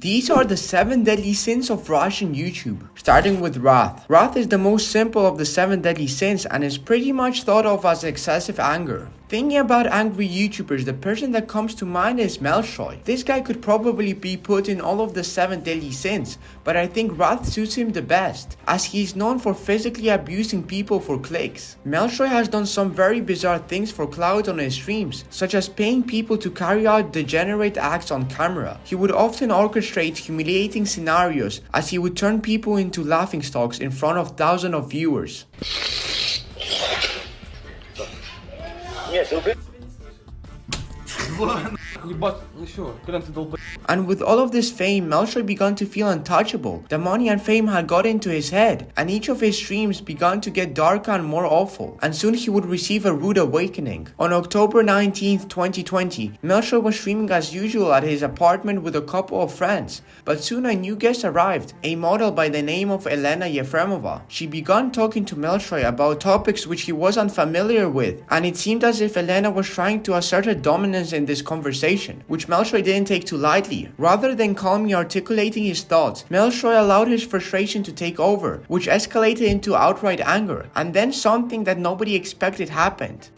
These are the 7 deadly sins of Russian YouTube, starting with wrath. Wrath is the most simple of the 7 deadly sins and is pretty much thought of as excessive anger. Thinking about angry YouTubers, the person that comes to mind is Mellstory. This guy could probably be put in all of the 7 deadly sins, but I think wrath suits him the best, as he is known for physically abusing people for clicks. Mellstory has done some very bizarre things for clout on his streams, such as paying people to carry out degenerate acts on camera. He would often orchestrate humiliating scenarios, as he would turn people into laughingstocks in front of thousands of viewers. And with all of this fame, Mellstory began to feel untouchable. The money and fame had got into his head, and each of his streams began to get darker and more awful, and soon he would receive a rude awakening. On October 19th, 2020, Mellstory was streaming as usual at his apartment with a couple of friends, but soon a new guest arrived, a model by the name of Elena Yefremova. She began talking to Mellstory about topics which he was unfamiliar with, and it seemed as if Elena was trying to assert her dominance in this conversation, which Mellstory didn't take too lightly. Rather than calmly articulating his thoughts, Mellstory allowed his frustration to take over, which escalated into outright anger, and then something that nobody expected happened.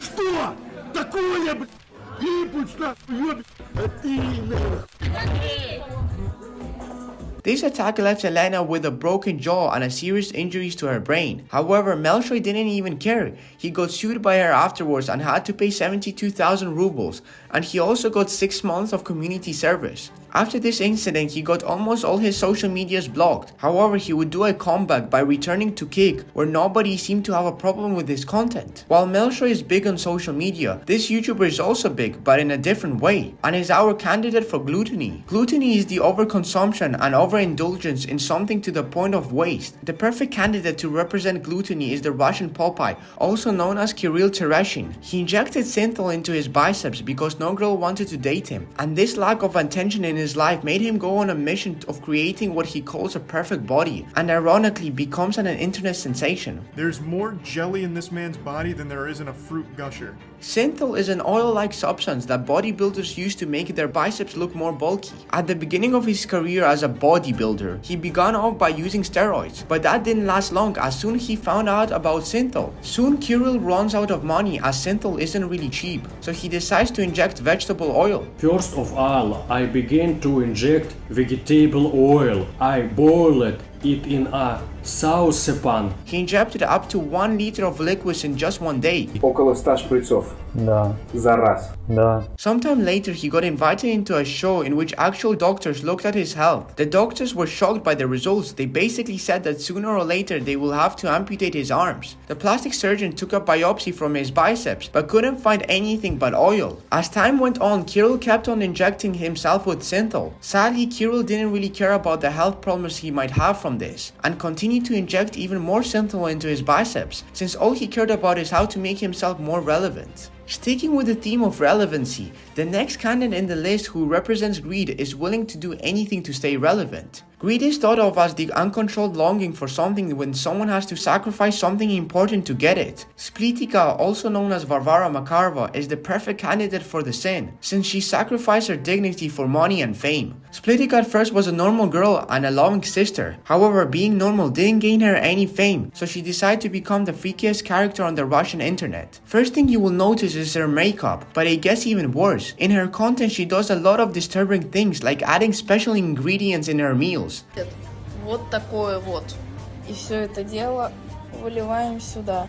This attack left Elena with a broken jaw and a serious injuries to her brain. However, Mellstory didn't even care. He got sued by her afterwards and had to pay 72,000 rubles, and he also got 6 months of community service. After this incident, he got almost all his social medias blocked. However, he would do a comeback by returning to Kick, where nobody seemed to have a problem with his content. While Mellstory is big on social media, this YouTuber is also big, but in a different way, and is our candidate for gluttony. Gluttony is the overconsumption and overindulgence in something to the point of waste. The perfect candidate to represent gluttony is the Russian Popeye, also known as Kirill Tereshin. He injected synthol into his biceps because no girl wanted to date him, and this lack of attention in his life made him go on a mission of creating what he calls a perfect body, and ironically becomes an internet sensation. There's more jelly in this man's body than there is in a fruit gusher. Synthol is an oil-like substance that bodybuilders use to make their biceps look more bulky. At the beginning of his career as a bodybuilder, he began off by using steroids, but that didn't last long as soon he found out about synthol. Soon Kirill runs out of money as synthol isn't really cheap, so he decides to inject vegetable oil. First of all, I began to inject vegetable oil. I boiled it in a saucepan. He injected up to 1 liter of liquids in just one day. Около 100 шприцов. Да. За раз. Да. Sometime later, he got invited into a show in which actual doctors looked at his health. The doctors were shocked by the results. They basically said that sooner or later they will have to amputate his arms. The plastic surgeon took a biopsy from his biceps but couldn't find anything but oil. As time went on, Kirill kept on injecting himself with synthol. Sadly, Kirill didn't really care about the health problems he might have from this, and continued to inject even more synthol into his biceps, since all he cared about is how to make himself more relevant. Sticking with the theme of relevancy, the next candidate in the list who represents greed is willing to do anything to stay relevant. Greed is thought of as the uncontrolled longing for something when someone has to sacrifice something important to get it. Splitika, also known as Varvara Makarova, is the perfect candidate for the sin, since she sacrificed her dignity for money and fame. Splitika at first was a normal girl and a loving sister. However, being normal didn't gain her any fame, so she decided to become the freakiest character on the Russian internet. First thing you will notice is her makeup, but it gets even worse. In her content, she does a lot of disturbing things like adding special ingredients in her meals. Вот такое вот. И все это дело выливаем сюда.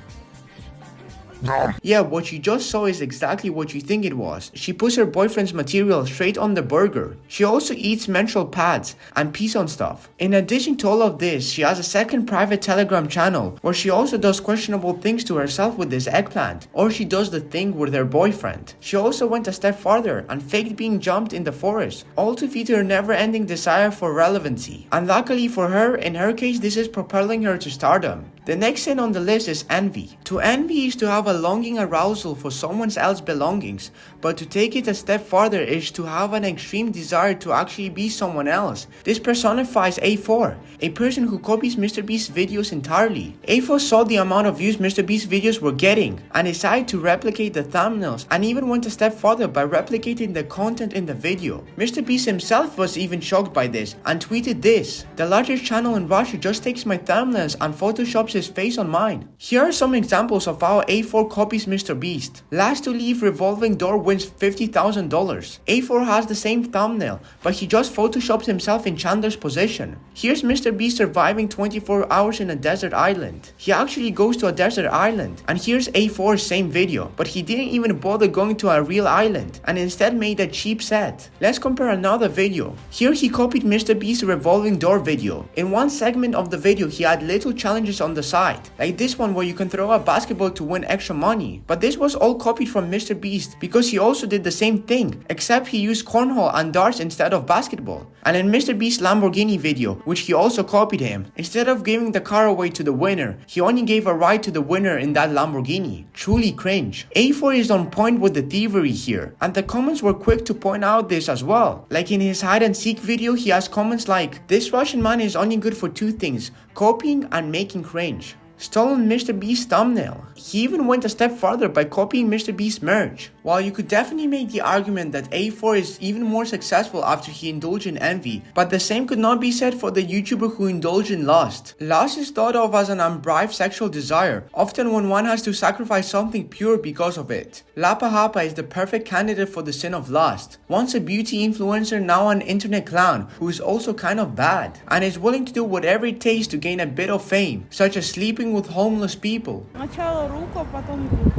Yeah, what you just saw is exactly what you think it was. She puts her boyfriend's material straight on the burger. She also eats menstrual pads and pees on stuff. In addition to all of this, she has a second private Telegram channel where she also does questionable things to herself with this eggplant, or she does the thing with her boyfriend. She also went a step farther and faked being jumped in the forest, all to feed her never-ending desire for relevancy. And luckily for her, in her case, this is propelling her to stardom. The next sin on the list is envy. To envy is to have a longing arousal for someone else's belongings, but to take it a step farther is to have an extreme desire to actually be someone else. This personifies A4, a person who copies MrBeast's videos entirely. A4 saw the amount of views MrBeast's videos were getting and decided to replicate the thumbnails, and even went a step further by replicating the content in the video. MrBeast himself was even shocked by this and tweeted this: "The largest channel in Russia just takes my thumbnails and photoshops his face on mine." Here are some examples of how A4 copies MrBeast. Last to leave revolving door wins $50,000. A4 has the same thumbnail, but he just photoshops himself in Chandler's position. Here's MrBeast surviving 24 hours in a desert island. He actually goes to a desert island. And here's A4's same video, but he didn't even bother going to a real island and instead made a cheap set. Let's compare another video. Here he copied MrBeast's revolving door video. In one segment of the video he had little challenges on the side, like this one where you can throw a basketball to win extra money. But this was all copied from MrBeast because he also did the same thing, except he used cornhole and darts instead of basketball. And in MrBeast's Lamborghini video, which he also copied him, instead of giving the car away to the winner, he only gave a ride to the winner in that Lamborghini. Truly cringe. A4 is on point with the thievery here, and the comments were quick to point out this as well. Like in his hide and seek video, he has comments like, "This Russian man is only good for two things, copying and making cringe." Stolen MrBeast's thumbnail. He even went a step further by copying MrBeast's merch. While you could definitely make the argument that A4 is even more successful after he indulged in envy, but the same could not be said for the YouTuber who indulged in lust. Lust is thought of as an unbribed sexual desire, often when one has to sacrifice something pure because of it. Lapa Hapa is the perfect candidate for the sin of lust. Once a beauty influencer, now an internet clown who is also kind of bad, and is willing to do whatever it takes to gain a bit of fame, such as sleeping with homeless people. Сначала руку, потом грудь.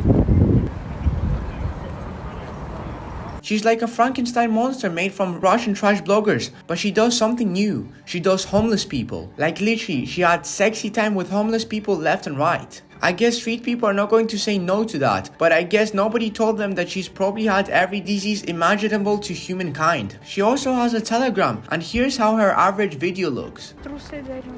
She's like a Frankenstein monster made from Russian trash bloggers, but she does something new. She does homeless people. Like literally, she had sexy time with homeless people left and right. I guess street people are not going to say no to that, but I guess nobody told them that she's probably had every disease imaginable to humankind. She also has a Telegram, and here's how her average video looks. Трусы дарю.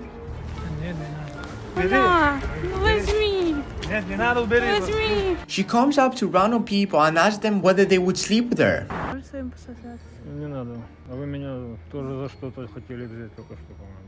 На, ну возьми. Нет, не надо, убери. Возьми. She comes up to random people and asks them whether they would sleep with her. Можешь им пососаться? Не надо. А вы меня тоже за что-то хотели взять только что, по-моему.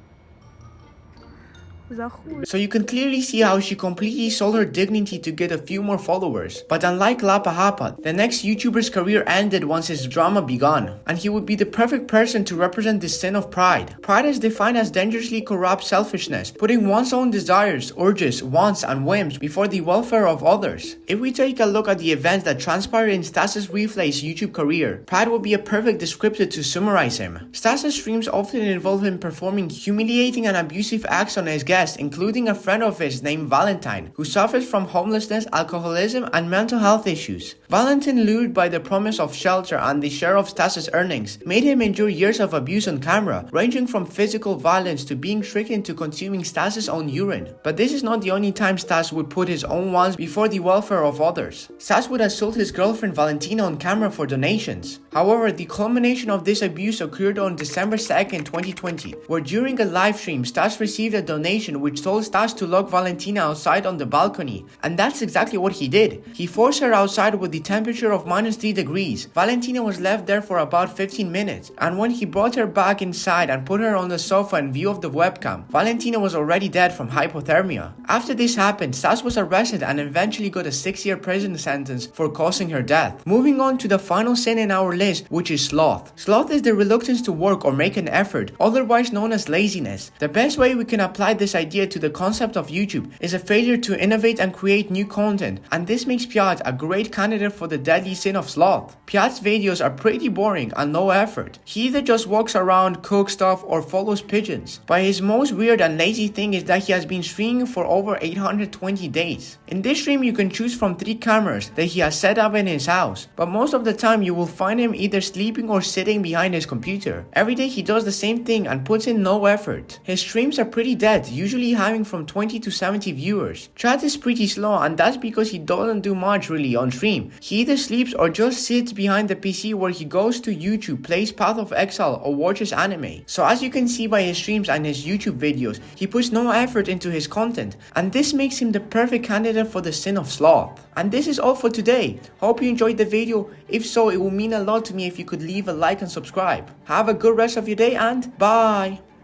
За хуй. So you can clearly see how she completely sold her dignity to get a few more followers. But unlike Lapa Hapa, the next YouTuber's career ended once his drama began, and he would be the perfect person to represent the sin of pride. Pride is defined as dangerously corrupt selfishness, putting one's own desires, urges, wants, and whims before the welfare of others. If we take a look at the events that transpired in Stas's Reflay's YouTube career, pride would be a perfect descriptor to summarize him. Stas's streams often involve him performing humiliating and abusive acts on his guests, including a friend of his named Valentine, who suffers from homelessness, alcoholism, and mental health issues. Valentine, lured by the promise of shelter and the share of Stas's earnings, made him endure years of abuse on camera, ranging from physical violence to being tricked into consuming Stas's own urine. But this is not the only time Stas would put his own wants before the welfare of others. Stas would assault his girlfriend Valentina on camera for donations. However, the culmination of this abuse occurred on December 2nd, 2020, where during a live stream, Stas received a donation which told Stas to lock Valentina outside on the balcony, and that's exactly what he did. He forced her outside with the temperature of -3 degrees. Valentina was left there for about 15 minutes, and when he brought her back inside and put her on the sofa in view of the webcam, Valentina was already dead from hypothermia. After this happened, Stas was arrested and eventually got a 6-year prison sentence for causing her death. Moving on to the final sin in our list, which is sloth. Sloth is the reluctance to work or make an effort, otherwise known as laziness. The best way we can apply this idea to the concept of YouTube is a failure to innovate and create new content, and this makes Pyat a great candidate for the deadly sin of sloth. Pyat's videos are pretty boring and no effort. He either just walks around, cooks stuff, or follows pigeons. But his most weird and lazy thing is that he has been streaming for over 820 days. In this stream you can choose from 3 cameras that he has set up in his house, but most of the time you will find him either sleeping or sitting behind his computer. Every day he does the same thing and puts in no effort. His streams are pretty dead, usually usually having from 20 to 70 viewers. Chat is pretty slow, and that's because he doesn't do much really on stream. He either sleeps or just sits behind the PC where he goes to YouTube, plays Path of Exile or watches anime. So as you can see by his streams and his YouTube videos, he puts no effort into his content, and this makes him the perfect candidate for the sin of sloth. And this is all for today. Hope you enjoyed the video. If so, it will mean a lot to me if you could leave a like and subscribe. Have a good rest of your day and bye!